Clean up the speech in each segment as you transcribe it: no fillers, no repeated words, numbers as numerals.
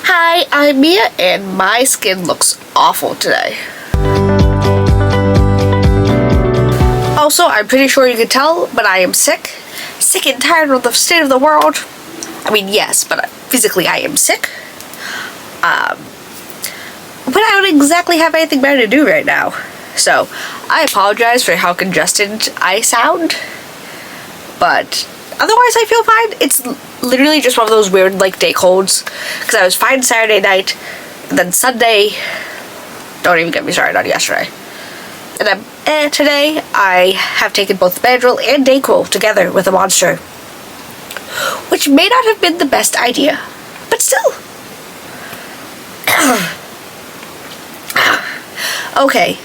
Hi, I'm Mia, and my skin looks awful today. Also, I'm pretty sure you can tell, but I am sick. Sick and tired of the state of the world. I mean, yes, but physically I am sick. But I don't exactly have anything better to do right now. So, I apologize for how congested I sound. But otherwise I feel fine. It's literally just one of those weird like day colds. Because I was fine Saturday night. And then Sunday, don't even get me started on yesterday. And then today I have taken both Benadryl and Dayquil together with a monster. Which may not have been the best idea. But still. Okay.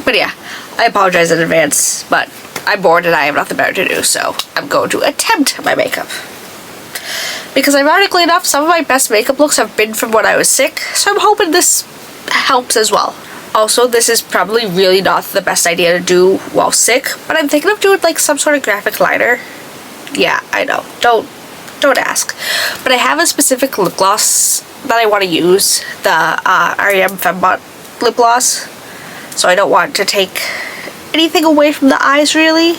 But yeah, I apologize in advance, but I'm bored and I have nothing better to do, so I'm going to attempt my makeup. Because ironically enough, some of my best makeup looks have been from when I was sick, so I'm hoping this helps as well. Also, this is probably really not the best idea to do while sick, but I'm thinking of doing like some sort of graphic liner. Yeah, I know. Don't ask. But I have a specific lip gloss that I want to use, the R.E.M Fembot lip gloss. So I don't want to take anything away from the eyes, really.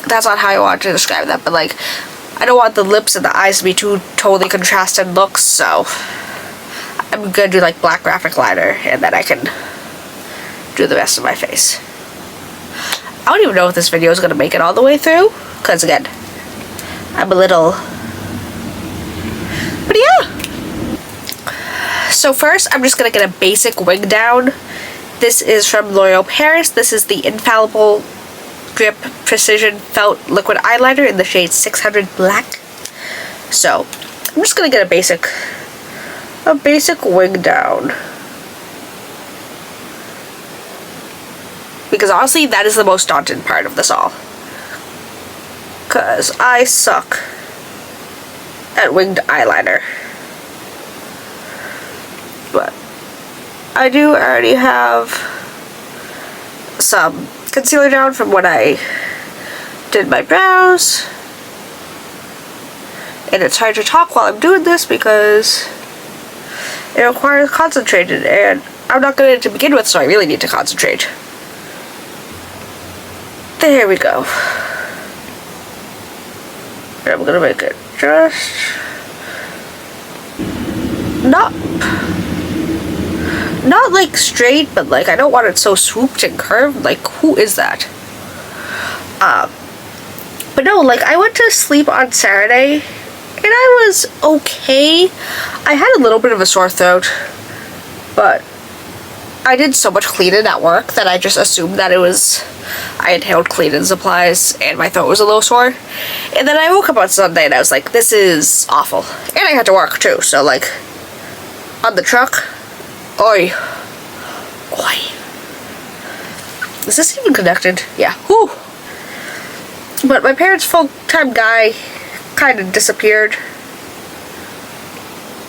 That's not how I want to describe that, but like, I don't want the lips and the eyes to be two totally contrasted looks, so I'm gonna do like black graphic liner, and then I can do the rest of my face. I don't even know if this video is gonna make it all the way through, because again, I'm a little... But yeah! So first, I'm just gonna get a basic wing down. This is from L'Oreal Paris. This is the Infallible Grip Precision Felt Liquid Eyeliner in the shade 600 Black. So, I'm just gonna get a basic wing down. Because honestly, that is the most daunting part of this all. Because I suck at winged eyeliner. But I do already have some concealer down from when I did my brows. And it's hard to talk while I'm doing this because it requires concentrated, and I'm not good at it to begin with, so I really need to concentrate. There we go. And I'm gonna make it just not like straight, but like I don't want it so swooped and curved. Like, who is that? But no, like I went to sleep on Saturday and I was okay. I had a little bit of a sore throat, but I did so much cleaning at work that I just assumed that it was I inhaled cleaning supplies and my throat was a little sore. And then I woke up on Sunday and I was like, this is awful. And I had to work too, so like on the truck, oi. Is this even connected? Yeah. Whew. But my parents' full-time guy kind of disappeared.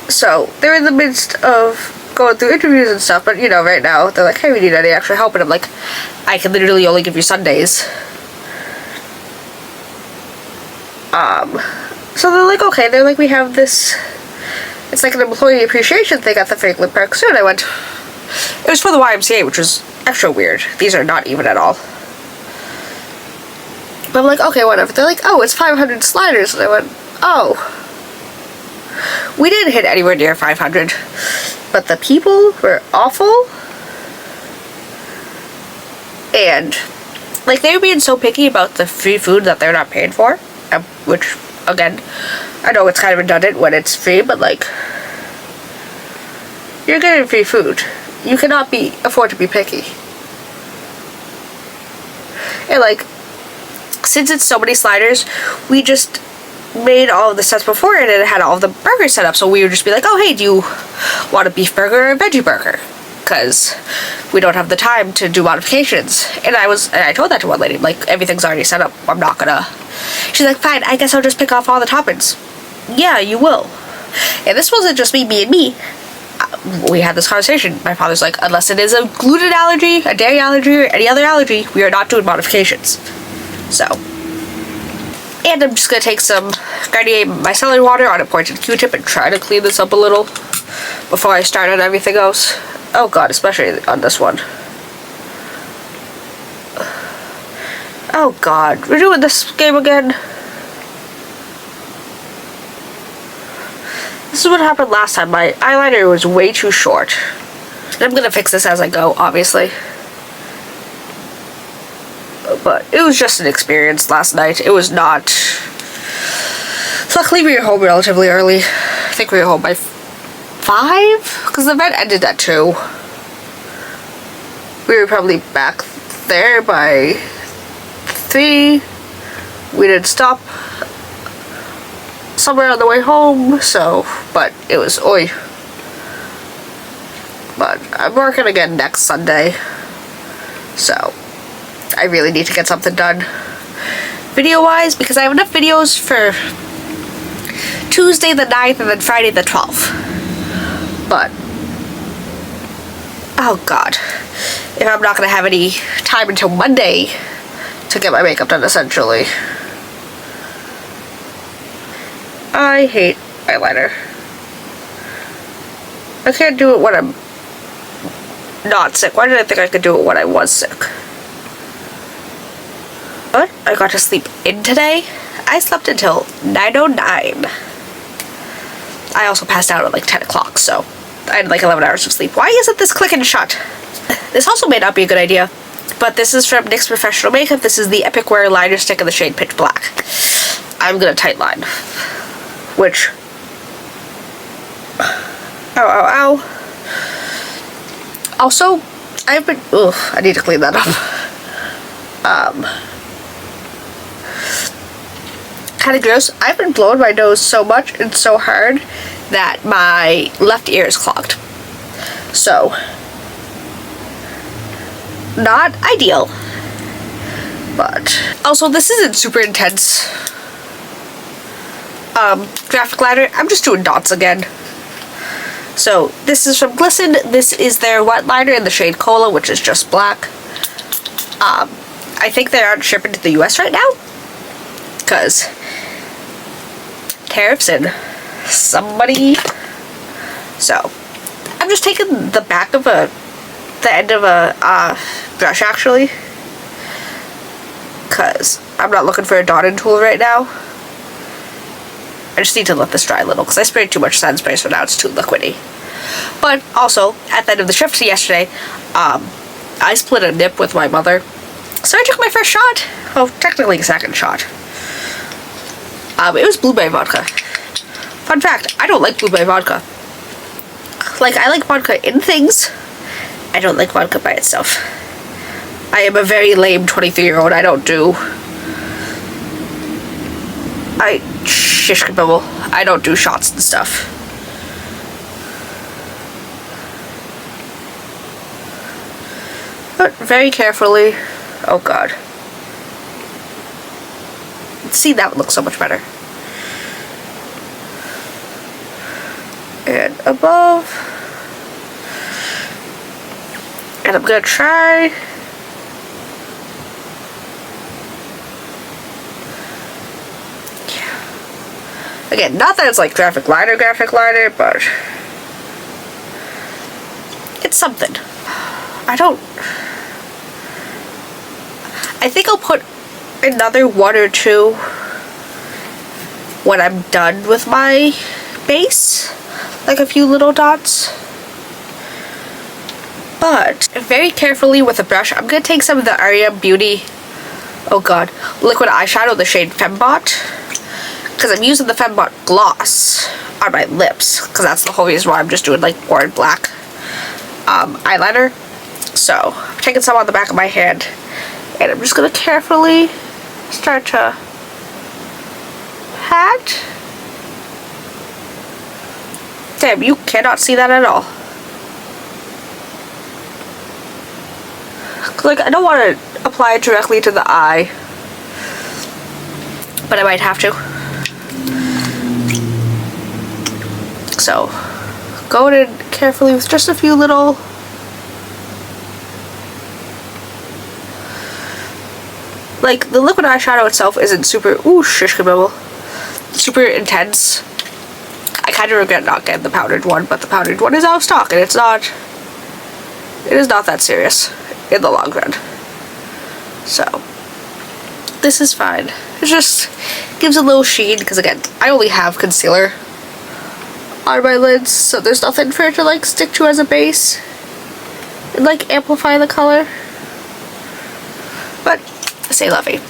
So they're in the midst of going through interviews and stuff, but you know, right now they're like, hey, we need any extra help, and I'm like, I can literally only give you Sundays. So they're like, okay, they're like, we have this, it's like an employee appreciation thing at the Franklin Park Zoo, and I went, it was for the YMCA, which was extra weird. These are not even at all. But I'm like, okay, whatever. They're like, oh, it's 500 sliders, and I went, oh. We didn't hit anywhere near 500, but the people were awful. And like they were being so picky about the free food that they're not paying for, which again, I know it's kind of redundant when it's free, but like you're getting free food. You cannot afford to be picky. And like, since it's so many sliders, we just made all of the sets before and it had all of the burgers set up, so we would just be like, oh hey, do you want a beef burger or a veggie burger? Because we don't have the time to do modifications. And I told that to one lady, like, everything's already set up, I'm not gonna. She's like, fine, I guess I'll just pick off all the toppings. Yeah, you will. And this wasn't just me and me. We had this conversation. My father's like, unless it is a gluten allergy, a dairy allergy, or any other allergy, we are not doing modifications. So, and I'm just gonna take some getting my micellar water on a pointed Q-tip and trying to clean this up a little before I start on everything else. Oh god, especially on this one. Oh god, we're doing this game again. This is what happened last time. My eyeliner was way too short. And I'm gonna fix this as I go, obviously. But it was just an experience last night. It was not... Luckily we were home relatively early. I think we were home by 5? Because the event ended at 2. We were probably back there by 3. We didn't stop somewhere on the way home, so... But it was... Oi. But I'm working again next Sunday. So... I really need to get something done video-wise, because I have enough videos for Tuesday the 9th and then Friday the 12th. But, oh god, if I'm not going to have any time until Monday to get my makeup done, essentially. I hate eyeliner. I can't do it when I'm not sick. Why did I think I could do it when I was sick? But I got to sleep in today. I slept until 9:09. I also passed out at like 10 o'clock, so I had like 11 hours of sleep. Why isn't this clicking shut? This also may not be a good idea, but this is from NYX Professional Makeup. This is the Epic Wear Liner Stick in the shade Pitch Black. I'm gonna tight line, which... Ow, ow, ow. Also, I've been... Ugh, I need to clean that up. Kind of gross. I've been blowing my nose so much and so hard that my left ear is clogged. So, not ideal. But, also this isn't super intense graphic liner. I'm just doing dots again. So, this is from Glisten. This is their wet liner in the shade Cola, which is just black. I think they aren't shipping to the US right now, because tariffs and somebody. So I'm just taking the back of the end of a brush, actually, because I'm not looking for a dotting tool right now. I just need to let this dry a little, because I sprayed too much sand spray, so now it's too liquidy. But also, at the end of the shift yesterday, I split a nip with my mother. So I took my first shot. Well, technically a second shot. It was blueberry vodka. Fun fact, I don't like blueberry vodka. Like, I like vodka in things. I don't like vodka by itself. I am a very lame 23-year-old. I don't do... Shish kabibble. I don't do shots and stuff. But very carefully. Oh god. See, that would look so much better. And above. And I'm gonna try. Yeah. Again, not that it's like graphic liner, but it's something. I think I'll put another 1 or 2 when I'm done with my base. Like a few little dots. But very carefully with a brush, I'm going to take some of the R.E.M Beauty, oh god, liquid eyeshadow, the shade Fembot. Because I'm using the Fembot gloss on my lips. Because that's the whole reason why I'm just doing like boring black eyeliner. So, I'm taking some on the back of my hand. And I'm just going to carefully start to pat. Damn, you cannot see that at all. Like, I don't want to apply it directly to the eye, but I might have to. So, go in carefully with just a few little like, the liquid eyeshadow itself isn't super, ooh, shish kabibble. super intense. I kind of regret not getting the powdered one, but the powdered one is out of stock, and it is not that serious in the long run. So this is fine. It just gives a little sheen, because again, I only have concealer on my lids, so there's nothing for it to like stick to as a base and like amplify the color. But say lovey,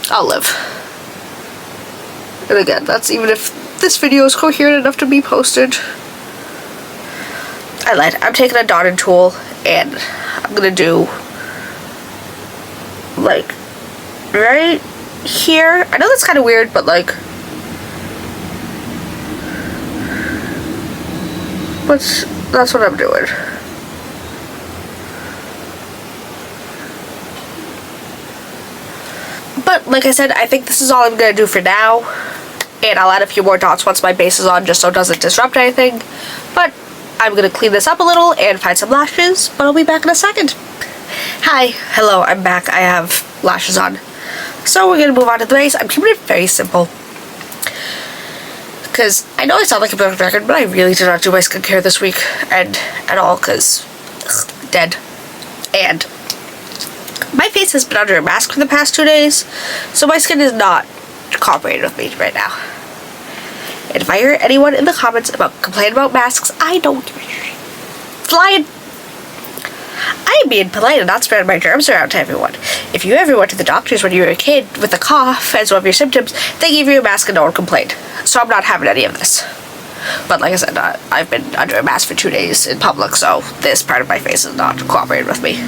I'll live. And again, that's even if this video is coherent enough to be posted. I lied. I'm taking a dotting tool and I'm gonna do like right here. I know that's kind of weird, but like that's what I'm doing. But like I said, I think this is all I'm gonna do for now, and I'll add a few more dots once my base is on, just so it doesn't disrupt anything. But I'm gonna clean this up a little and find some lashes, but I'll be back in a second. Hi, hello, I'm back. I have lashes on. So we're gonna move on to the base. I'm keeping it very simple, because I know I sound like a broken record, but I really did not do my skincare this week and at all, because dead. And my face has been under a mask for the past 2 days, so my skin is not cooperating with me right now. And if I hear anyone in the comments complaining about masks, I don't give a shit. Flying. I am being polite and not spreading my germs around to everyone. If you ever went to the doctors when you were a kid with a cough as one of your symptoms, they gave you a mask and no one complained. So I'm not having any of this. But like I said, I've been under a mask for 2 days in public, so this part of my face is not cooperating with me.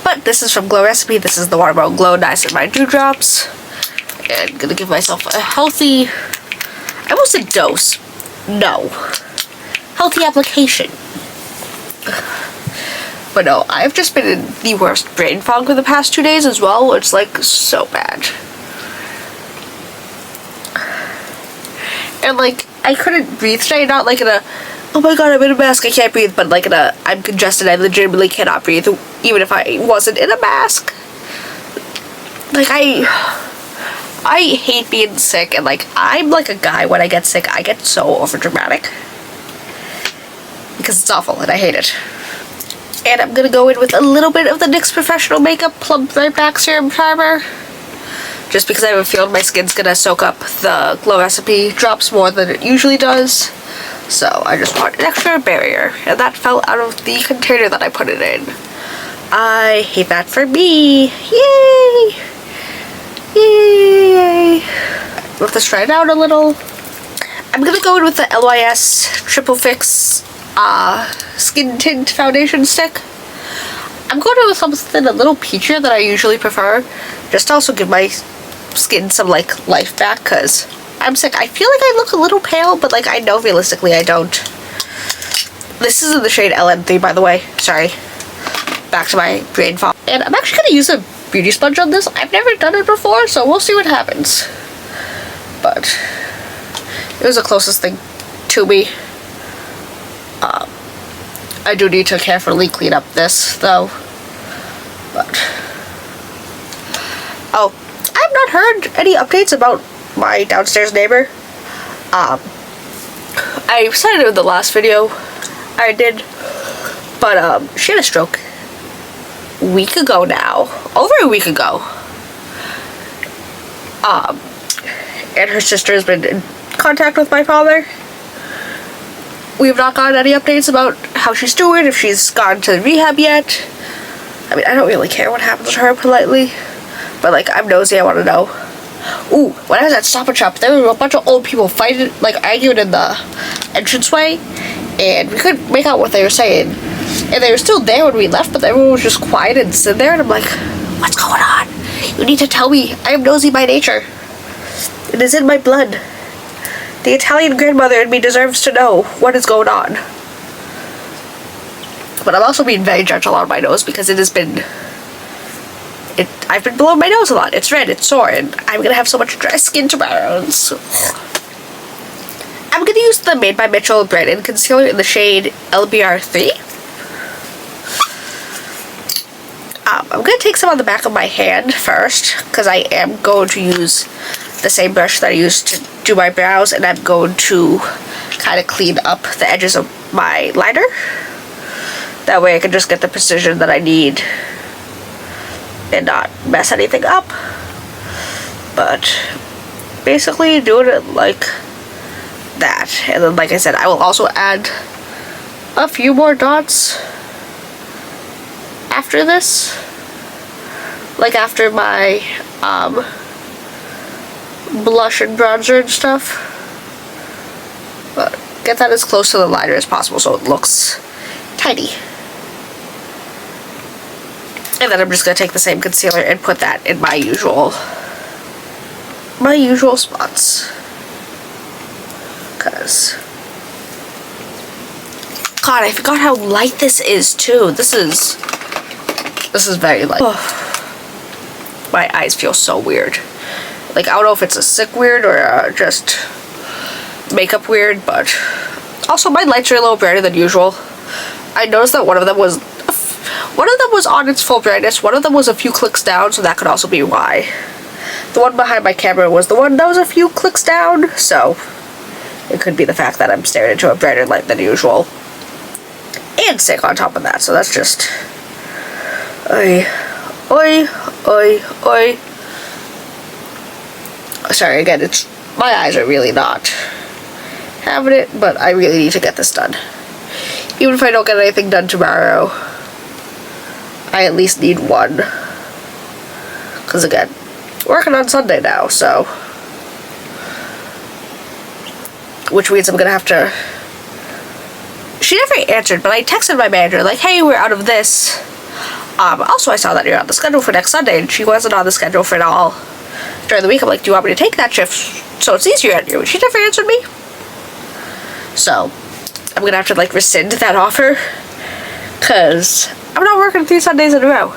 But this is from Glow Recipe. This is the Watermelon Glow Niacinamide Dewdrops. And I'm gonna give myself a healthy, I almost said dose. No. Healthy application. But no, I've just been in the worst brain fog for the past 2 days as well. It's like so bad. And like, I couldn't breathe today, not like in a, oh my god, I'm in a mask, I can't breathe, but like in a, I'm congested, I legitimately cannot breathe, even if I wasn't in a mask. Like, I hate being sick, and like, I'm like a guy, when I get sick, I get so overdramatic. Because it's awful, and I hate it. And I'm gonna go in with a little bit of the NYX Professional Makeup Plump Right Back Serum Primer. Just because I have a feeling my skin's gonna soak up the Glow Recipe drops more than it usually does. So I just want an extra barrier. And that fell out of the container that I put it in. I hate that for me. Yay! Yay! Let this dry down a little. I'm gonna go in with the LYS Triple Fix Skin Tint Foundation Stick. I'm going to do something a little peachier than I usually prefer, just to also give my skin some like life back, because I'm sick. I feel like I look a little pale, but like I know realistically I don't. This is in the shade LN3, by the way. Sorry. Back to my brain fog. And I'm actually going to use a beauty sponge on this. I've never done it before, so we'll see what happens. But it was the closest thing to me. I do need to carefully clean up this, though. But oh, I've not heard any updates about my downstairs neighbor. I said it in the last video I did, but she had a stroke a week ago now, over a week ago. And her sister has been in contact with my father. We have not gotten any updates about how she's doing, if she's gone to rehab yet. I mean, I don't really care what happens to her, politely. But, like, I'm nosy, I want to know. Ooh, when I was at Stop and Shop, there were a bunch of old people fighting, like, arguing in the entranceway. And we couldn't make out what they were saying. And they were still there when we left, but everyone was just quiet and sitting there. And I'm like, what's going on? You need to tell me. I am nosy by nature. It is in my blood. The Italian grandmother in me deserves to know what is going on. But I'm also being very gentle on my nose because it has been... I've been blowing my nose a lot. It's red, it's sore, and I'm gonna have so much dry skin tomorrow. So I'm gonna use the Made by Mitchell Brightening Concealer in the shade LBR3. I'm gonna take some on the back of my hand first, because I am going to use the same brush that I used to do my brows, and I'm going to kind of clean up the edges of my liner. That way I can just get the precision that I need and not mess anything up. But basically doing it like that. And then, like I said, I will also add a few more dots after this. Like after my blush and bronzer and stuff. But get that as close to the liner as possible so it looks tidy. And then I'm just going to take the same concealer and put that in my usual spots. Because, God, I forgot how light this is too. This is very light. Oh. My eyes feel so weird. Like, I don't know if it's a sick weird or just makeup weird, but also my lights are a little brighter than usual. I noticed that one of them was on its full brightness, one of them was a few clicks down, so that could also be why. The one behind my camera was the one that was a few clicks down, so it could be the fact that I'm staring into a brighter light than usual. And sick on top of that, so that's just... Oi. Sorry, again, my eyes are really not having it, but I really need to get this done. Even if I don't get anything done tomorrow, I at least need one. Because again, working on Sunday now, so... Which means I'm gonna have to... She never answered, but I texted my manager, like, hey, we're out of this. Also, I saw that you're on the schedule for next Sunday, and she wasn't on the schedule for it all during the week. I'm like, do you want me to take that shift so it's easier on you? She never answered me. So, I'm gonna have to, like, rescind that offer. Because I'm not working 3 Sundays in a row.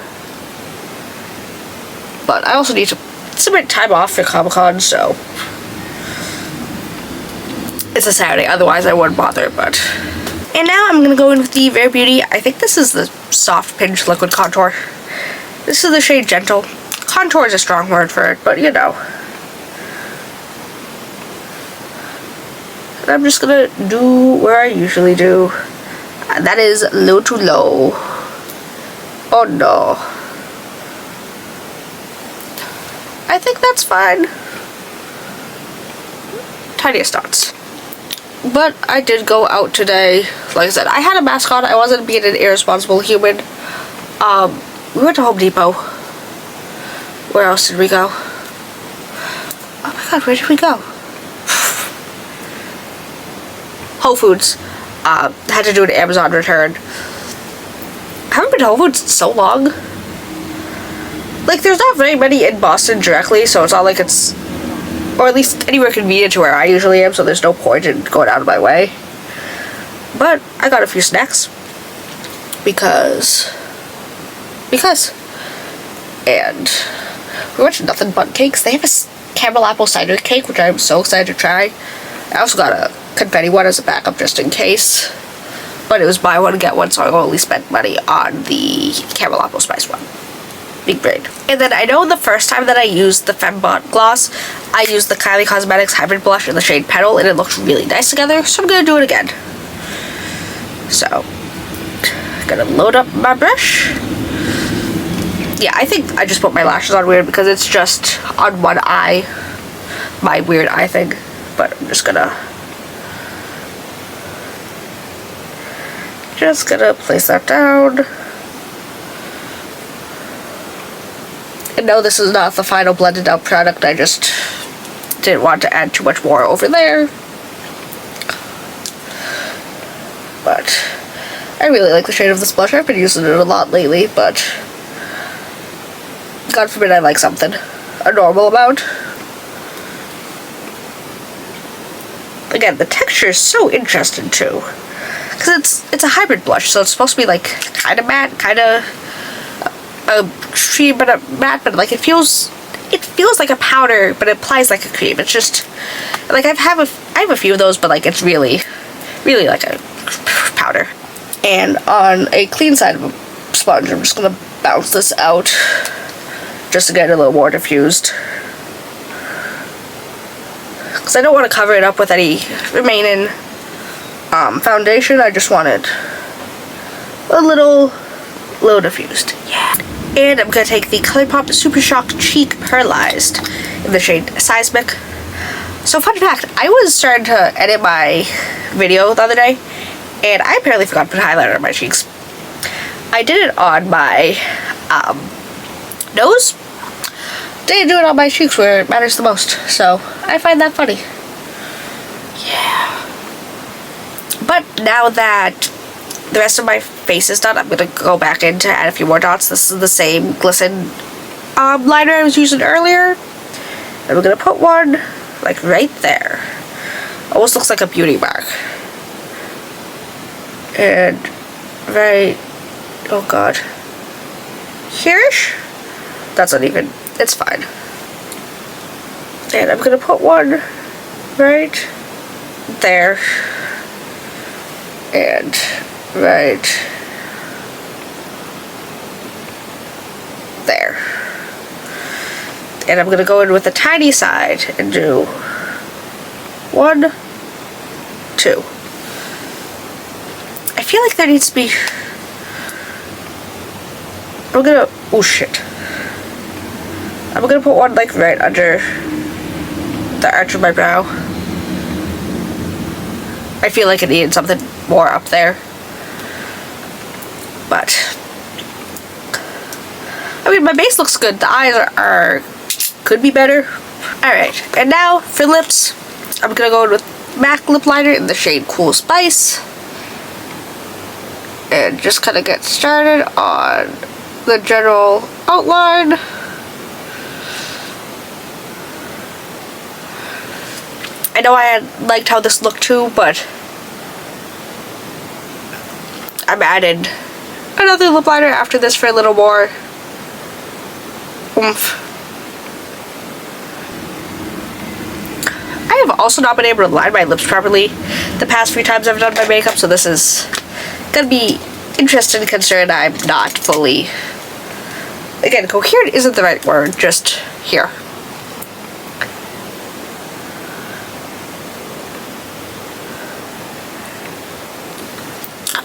But I also need to submit time off for Comic-Con, so... It's a Saturday, otherwise I wouldn't bother, but... And now I'm going to go in with the Rare Beauty. I think this is the Soft Pinch Liquid Contour. This is the shade Gentle. Contour is a strong word for it, but you know. And I'm just going to do where I usually do. And that is low to low. Oh no. I think that's fine. Tiniest dots. But I did go out today. Like I said, I had a mask on. I wasn't being an irresponsible human. We went to Home Depot. Where else did we go? Oh my god, where did we go? Whole Foods. Had to do an Amazon return. I haven't been to Whole Foods in so long. Like, there's not very many in Boston directly, so it's not like it's... Or at least anywhere convenient to where I usually am, so there's no point in going out of my way. But I got a few snacks. Because. And we went to Nothing But Cakes. They have a caramel apple cider cake, which I'm so excited to try. I also got a confetti one as a backup just in case. But it was buy one, get one, so I only spent money on the caramel apple spice one. Big brain. And then I know the first time that I used the Fembot gloss, I used the Kylie Cosmetics Hybrid Blush in the shade Petal, and it looked really nice together, so I'm gonna do it again. So, gonna load up my brush. Yeah, I think I just put my lashes on weird because it's just on one eye, my weird eye thing, but I'm just gonna place that down. And no, this is not the final blended out product. I just didn't want to add too much more over there. But I really like the shade of this blush. I've been using it a lot lately, but God forbid I like something a normal amount. Again, the texture is so interesting too. Because it's a hybrid blush, so it's supposed to be like kind of matte, kind of a cream, but a matte, but like it feels like a powder, but it applies like a cream. It's just like I have a few of those, but like it's really like a powder. And on a clean side of a sponge, I'm just gonna bounce this out just to get it a little more diffused. because I don't want to cover it up with any remaining foundation. I just wanted a little diffused. Yeah. And I'm going to take the Colourpop Super Shock Cheek Pearlized in the shade Seismic. So fun fact, I was starting to edit my video the other day, and I apparently forgot to put highlighter on my cheeks. I did it on my nose. Didn't do it on my cheeks where it matters the most, so I find that funny. Yeah. But now that the rest of my face is done, I'm going to go back in to add a few more dots. This is the same Glisten liner I was using earlier. And we're going to put one like right there. Almost looks like a beauty mark. And right, oh god, here-ish? That's not even, it's fine. And I'm gonna put one right there. And right there. And I'm gonna go in with the tiny side and do 1, 2. I feel like there needs to be, oh shit. I'm gonna put one like right under the arch of my brow. I feel like it needed something more up there. But I mean, my base looks good. The eyes are could be better. Alright, and now for lips, I'm gonna go in with MAC lip liner in the shade Cool Spice. And just kind of get started on the general outline. I know I had liked how this looked too, but I'm adding another lip liner after this for a little more oomph. I have also not been able to line my lips properly the past few times I've done my makeup, so this is gonna be interesting considering I'm not fully, again, coherent isn't the right word, just here.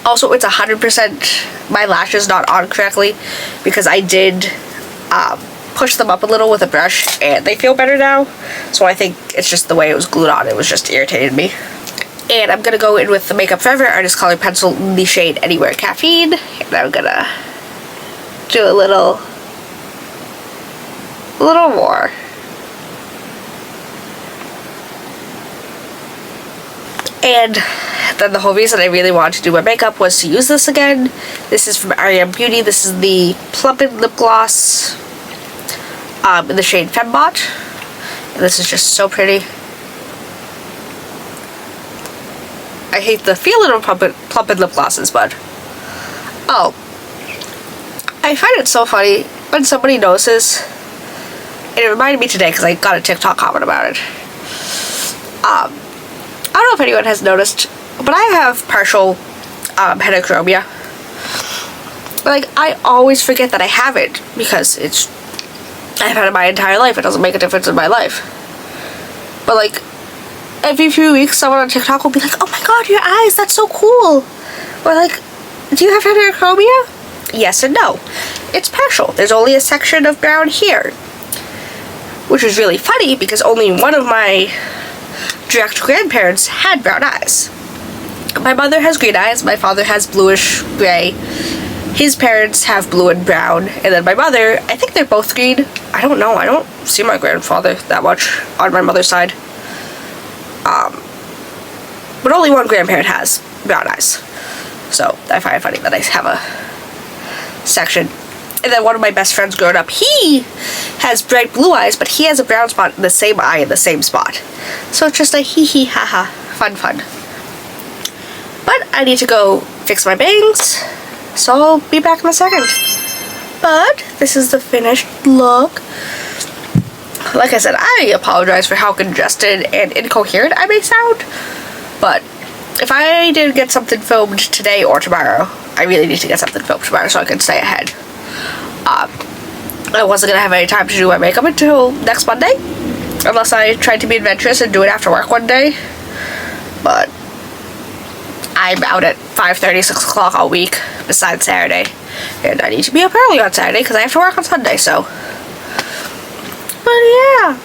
Also, it's 100% my lashes not on correctly because I did push them up a little with a brush and they feel better now. So I think it's just the way it was glued on. It was just irritating me. And I'm going to go in with the Makeup Forever Artist Color Pencil in the shade Anywhere Caffeine. And I'm going to do a little more. And then the whole reason I really wanted to do my makeup was to use this again. This is from R.E.M. Beauty. This is the Plumping Lip Gloss in the shade Fembot. And this is just so pretty. I hate the feeling of Plumping lip glosses, but oh, I find it so funny when somebody notices. And it reminded me today because I got a TikTok comment about it. I don't know if anyone has noticed, but I have partial heterochromia. Like, I always forget that I have it because I've had it my entire life. It doesn't make a difference in my life. But like, every few weeks someone on TikTok will be like, oh my god, your eyes, that's so cool. Or like, do you have heterochromia? Yes and no. It's partial. There's only a section of brown here. Which is really funny because only one of my direct grandparents had brown eyes. My mother has green eyes, my father has bluish gray. His parents have blue and brown, and then my mother, I think they're both green. I don't know, I don't see my grandfather that much on my mother's side. But only one grandparent has brown eyes. So I find it funny that I have a section. And then one of my best friends growing up, he has bright blue eyes, but he has a brown spot in the same eye in the same spot. So it's just a hee hee ha ha, fun. But I need to go fix my bangs, so I'll be back in a second. But this is the finished look. Like I said, I apologize for how congested and incoherent I may sound, but if I did get something filmed today or tomorrow, I really need to get something filmed tomorrow so I can stay ahead. I wasn't going to have any time to do my makeup until next Monday, unless I try to be adventurous and do it after work one day. But I'm out at 5:30, 6 o'clock all week, besides Saturday. And I need to be up early on Saturday because I have to work on Sunday, so. But yeah.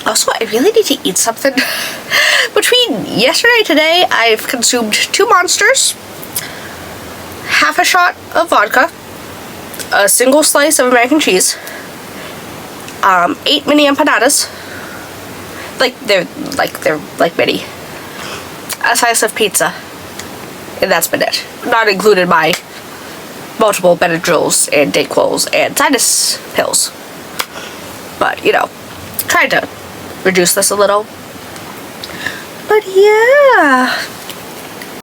Also, I really need to eat something. Between yesterday and today, I've consumed 2 Monsters, half a shot of vodka, a single slice of American cheese, 8 mini empanadas. They're mini. A slice of pizza. And that's been it. Not included my multiple Benadryls and Dayquils and sinus pills. But, you know, trying to reduce this a little. But yeah.